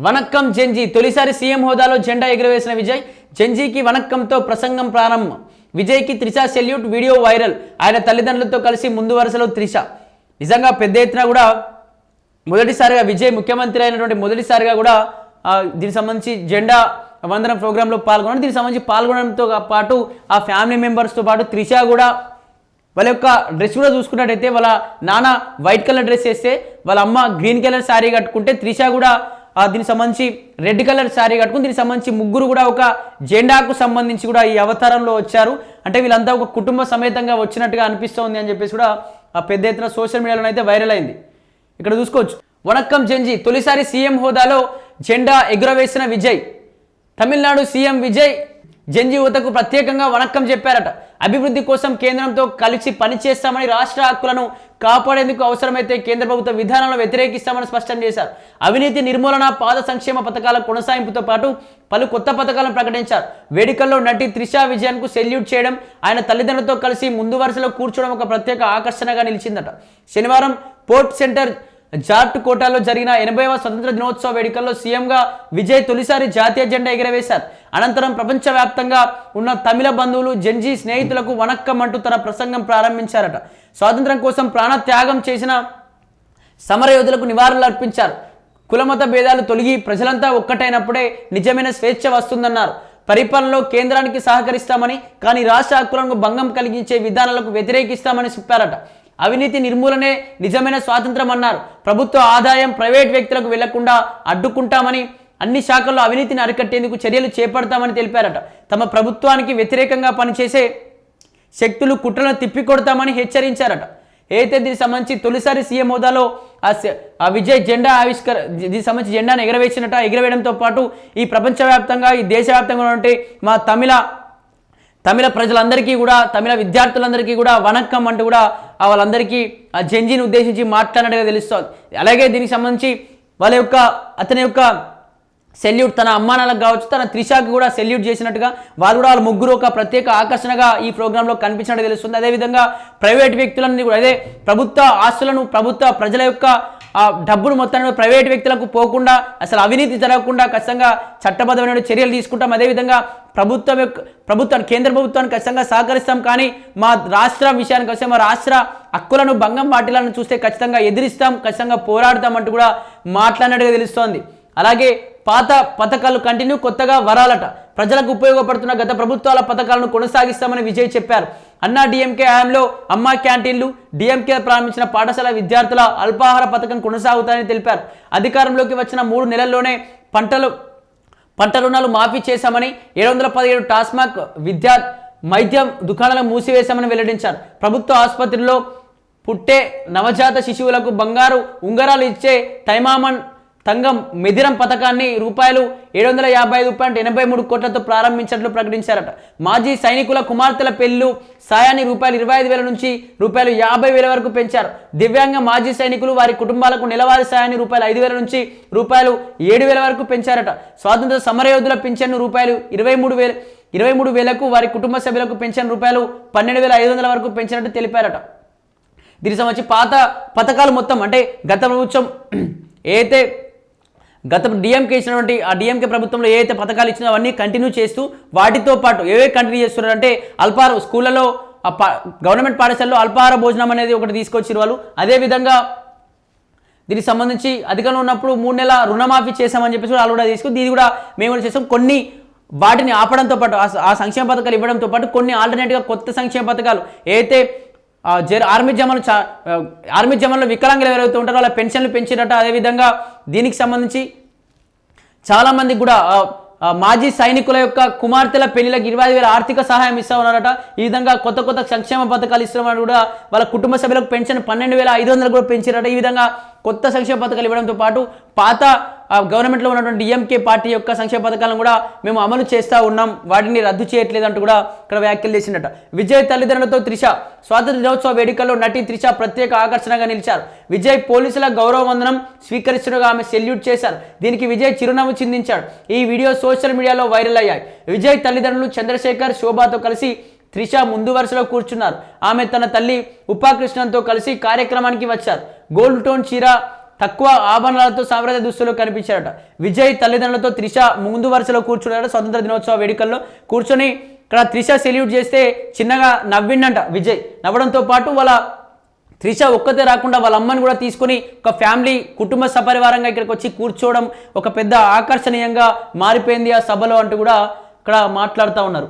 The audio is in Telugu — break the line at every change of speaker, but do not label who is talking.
వనక్కం జెంజీ తొలిసారి సీఎం హోదాలో జెండా ఎగురవేసిన విజయ్. జెంజీకి వనక్కంతో ప్రసంగం ప్రారంభం. విజయ్కి త్రిష సెల్యూట్, వీడియో వైరల్. ఆయన తల్లిదండ్రులతో కలిసి ముందు వరుసలో త్రిష. నిజంగా పెద్ద ఎత్తున కూడా మొదటిసారిగా విజయ్ ముఖ్యమంత్రి అయినటువంటి మొదటిసారిగా కూడా దీనికి సంబంధించి జెండా వందనం ప్రోగ్రాంలో పాల్గొనడం. దీనికి సంబంధించి పాల్గొనడంతో పాటు ఆ ఫ్యామిలీ మెంబర్స్తో పాటు త్రిష కూడా వాళ్ళ యొక్క డ్రెస్ కూడా చూసుకున్నట్టయితే వాళ్ళ నాన్న వైట్ కలర్ డ్రెస్ వేస్తే వాళ్ళ అమ్మ గ్రీన్ కలర్ శారీ కట్టుకుంటే త్రిష కూడా దీనికి సంబంధించి రెడ్ కలర్ శారీ కట్టుకుని దీనికి సంబంధించి ముగ్గురు కూడా ఒక జెండాకు సంబంధించి కూడా ఈ అవతారంలో వచ్చారు. అంటే వీళ్ళంతా ఒక కుటుంబ సమేతంగా వచ్చినట్టుగా అనిపిస్తోంది అని చెప్పేసి కూడా పెద్ద ఎత్తున సోషల్ మీడియాలో అయితే వైరల్ అయింది. ఇక్కడ చూసుకోవచ్చు. వనక్కం జెంజీ తొలిసారి సీఎం హోదాలో జెండా ఎగురవేసిన విజయ్. తమిళనాడు సీఎం విజయ్ జెంజీ యువతకు ప్రత్యేకంగా వనక్కం చెప్పారట. అభివృద్ధి కోసం కేంద్రంతో కలిసి పనిచేస్తామని, రాష్ట్ర హక్కులను కాపాడేందుకు అవసరమైతే కేంద్ర ప్రభుత్వ విధానాలను వ్యతిరేకిస్తామని స్పష్టం చేశారు. అవినీతి నిర్మూలన, పాద సంక్షేమ పథకాల కొనసాగింపుతో పాటు పలు కొత్త పథకాలను ప్రకటించారు. వేడుకల్లో నటి త్రిష విజయన్కు సెల్యూట్ చేయడం, ఆయన తల్లిదండ్రులతో కలిసి ముందు వరుసలో కూర్చోవడం ఒక ప్రత్యేక ఆకర్షణగా నిలిచిందట. శనివారం పోర్ట్ సెంటర్ జార్ట్ కోటాలో జరిగిన 80వ స్వతంత్ర దినోత్సవ వేడుకల్లో సీఎంగా విజయ్ తొలిసారి జాతీయ జెండా ఎగురవేశారు. అనంతరం ప్రపంచవ్యాప్తంగా ఉన్న తమిళ బంధువులు, జెంజీ స్నేహితులకు వనక్కం అంటూ తన ప్రసంగం ప్రారంభించారట. స్వాతంత్రం కోసం ప్రాణత్యాగం చేసిన సమరయోధులకు నివాళులు అర్పించారు. కులమత భేదాలు తొలగి ప్రజలంతా ఒక్కటైనప్పుడే నిజమైన స్వేచ్ఛ వస్తుందన్నారు. పరిపాలనలో కేంద్రానికి సహకరిస్తామని, కానీ రాష్ట్ర హక్కులను భంగం కలిగించే విధానాలకు వ్యతిరేకిస్తామని చెప్పారట. అవినీతి నిర్మూలనే నిజమైన స్వాతంత్రం అన్నారు. ప్రభుత్వ ఆదాయం ప్రైవేట్ వ్యక్తులకు వెళ్లకుండా అడ్డుకుంటామని, అన్ని శాఖల్లో అవినీతిని అరికట్టేందుకు చర్యలు చేపడతామని తెలిపారట. తమ ప్రభుత్వానికి వ్యతిరేకంగా పనిచేసే శక్తులు కుట్రలను తిప్పికొడతామని హెచ్చరించారట. అయితే దీనికి సంబంధించి తొలిసారి సీఎం హోదాలో ఆ విజయ్ జెండా దీనికి సంబంధించి జెండాను ఎగరవేయడంతో పాటు ఈ ప్రపంచవ్యాప్తంగా, ఈ దేశవ్యాప్తంగా ఉంటే మా తమిళ ప్రజలందరికీ కూడా, తమిళ విద్యార్థులందరికీ కూడా వనక్కం అంటూ కూడా వాళ్ళందరికీ ఆ జెంజీని ఉద్దేశించి మాట్లాడినట్టుగా తెలుస్తోంది. అలాగే దీనికి సంబంధించి అతని యొక్క సెల్యూట్ తన అమ్మానాలకు కావచ్చు, తన త్రిషాకి కూడా సెల్యూట్ చేసినట్టుగా వాళ్ళ ముగ్గురు ఒక ప్రత్యేక ఆకర్షణగా ఈ ప్రోగ్రాంలో కనిపించినట్టు తెలుస్తుంది. అదేవిధంగా ప్రైవేట్ వ్యక్తులన్నీ కూడా, అదే ప్రభుత్వ ఆస్తులను, ప్రభుత్వ ప్రజల యొక్క డబ్బును మొత్తాన్ని ప్రైవేట్ వ్యక్తులకు పోకుండా, అసలు అవినీతి జరగకుండా ఖచ్చితంగా చట్టబద్ధమైన చర్యలు తీసుకుంటాం. అదేవిధంగా కేంద్ర ప్రభుత్వానికి ఖచ్చితంగా సహకరిస్తాం, కానీ మా రాష్ట్ర విషయానికి వస్తే మా రాష్ట్ర హక్కులను భంగం వాటిలను చూస్తే ఖచ్చితంగా ఎదిరిస్తాం, ఖచ్చితంగా పోరాడతాం అంటూ కూడా మాట్లాడినట్టుగా తెలుస్తోంది. అలాగే పాత పథకాలు కంటిన్యూ, కొత్తగా వరాలట. ప్రజలకు ఉపయోగపడుతున్న గత ప్రభుత్వాల పథకాలను కొనసాగిస్తామని విజయ్ చెప్పారు. అన్నా డిఎంకే హయాంలో అమ్మా క్యాంటీన్లు, డిఎంకే ప్రారంభించిన పాఠశాల విద్యార్థుల అల్పాహార పథకం కొనసాగుతాయని తెలిపారు. అధికారంలోకి వచ్చిన 3 నెలల్లోనే పంట రుణాలు మాఫీ చేశామని, 717 టాస్మాక్ వైద్యం దుకాణాలను మూసివేశామని వెల్లడించారు. ప్రభుత్వ ఆసుపత్రిలో పుట్టే నవజాత శిశువులకు బంగారు ఉంగరాలు ఇచ్చే తైమామన్ తంగం మెదిరం పథకాన్ని ₹755.83 కోట్లతో ప్రారంభించినట్లు ప్రకటించారట. మాజీ సైనికుల కుమార్తెల పెళ్లి సాయాన్ని ₹25,000 నుంచి ₹50,000 వరకు పెంచారు. దివ్యాంగ మాజీ సైనికులు, వారి కుటుంబాలకు నెలవారీ సాయాన్ని ₹5,000 నుంచి ₹7,000 వరకు పెంచారట. స్వాతంత్ర సమరయోధుల పింఛన్ను ₹23,000కు, వారి కుటుంబ సభ్యులకు పెన్షన్ ₹12,500 వరకు పెంచినట్టు తెలిపారట. దీనికి సంబంధించి పాత పథకాలు మొత్తం, అంటే గత ప్రభుత్వం గత డిఎంకే ఇచ్చినటువంటి ఆ డిఎంకే ప్రభుత్వంలో ఏదైతే పథకాలు ఇచ్చినా అవన్నీ కంటిన్యూ చేస్తూ, వాటితో పాటు ఏవే కంటిన్యూ చేస్తున్నారంటే అల్పాహార స్కూళ్ళలో, గవర్నమెంట్ పాఠశాలలో అల్పాహార భోజనం అనేది ఒకటి తీసుకొచ్చారు వాళ్ళు. అదేవిధంగా దీనికి సంబంధించి అధికంలో ఉన్నప్పుడు 3 నెలల రుణమాఫీ చేశామని చెప్పేసి వాళ్ళు కూడా తీసుకుని, ఇది కూడా మేము కూడా చేసాం. కొన్ని వాటిని ఆపడంతో పాటు, ఆ సంక్షేమ పథకాలు ఇవ్వడంతో పాటు కొన్ని ఆల్టర్నేట్గా కొత్త సంక్షేమ పథకాలు ఏదైతే ఆర్మీ జవాన్లో వికలాంగులు ఎవరైతే ఉంటారో వాళ్ళ పెన్షన్లు పెంచినట్టు. అదేవిధంగా దీనికి సంబంధించి చాలామందికి కూడా మాజీ సైనికుల యొక్క కుమార్తెల పెళ్లిలకు 25,000 ఆర్థిక సహాయం ఇస్తా ఉన్నారట. ఈ విధంగా కొత్త సంక్షేమ పథకాలు ఇస్తున్నారని కూడా వాళ్ళ కుటుంబ సభ్యులకు పెన్షన్ 12,500 కూడా పెంచారట. ఈ విధంగా కొత్త సంక్షేమ పథకాలు ఇవ్వడంతో పాటు పాత గవర్నమెంట్లో ఉన్నటువంటి డిఎంకే పార్టీ యొక్క సంక్షేమ పథకాలను కూడా మేము అమలు చేస్తూ ఉన్నాం, వాటిని రద్దు చేయట్లేదంటూ కూడా ఇక్కడ వ్యాఖ్యలు చేసిందట. విజయ్ తల్లిదండ్రులతో త్రిష. స్వాతంత్ర దినోత్సవ వేడుకల్లో నటి త్రిష ప్రత్యేక ఆకర్షణగా నిలిచారు. విజయ్ పోలీసుల గౌరవ వందనం స్వీకరిస్తుండగా ఆమె సెల్యూట్ చేశారు. దీనికి విజయ్ చిరునవ్వు చిందించాడు. ఈ వీడియో సోషల్ మీడియాలో వైరల్ అయ్యాయి. విజయ్ తల్లిదండ్రులు చంద్రశేఖర్, శోభాతో కలిసి త్రిష ముందు వరుసలో కూర్చున్నారు. ఆమె తన తల్లి ఉపాకృష్ణన్తో కలిసి కార్యక్రమానికి వచ్చారు. గోల్డ్ టోన్ చీర తక్కువ ఆభరణాలతో సాంప్రదాయ దుస్తులు కనిపించారట. విజయ్ తల్లిదండ్రులతో త్రిష ముందు వరుసలో కూర్చున్నారట. స్వతంత్ర దినోత్సవ వేడుకల్లో కూర్చొని ఇక్కడ త్రిష సెల్యూట్ చేస్తే చిన్నగా నవ్విండంట విజయ్. నవ్వడంతో పాటు వాళ్ళ త్రిష ఒక్కతే రాకుండా వాళ్ళ అమ్మని కూడా తీసుకొని ఒక ఫ్యామిలీ కుటుంబ సపరివారంగా ఇక్కడికి వచ్చి కూర్చోవడం ఒక పెద్ద ఆకర్షణీయంగా మారిపోయింది ఆ సభలో అంటూ కూడా ఇక్కడ మాట్లాడుతూ ఉన్నారు.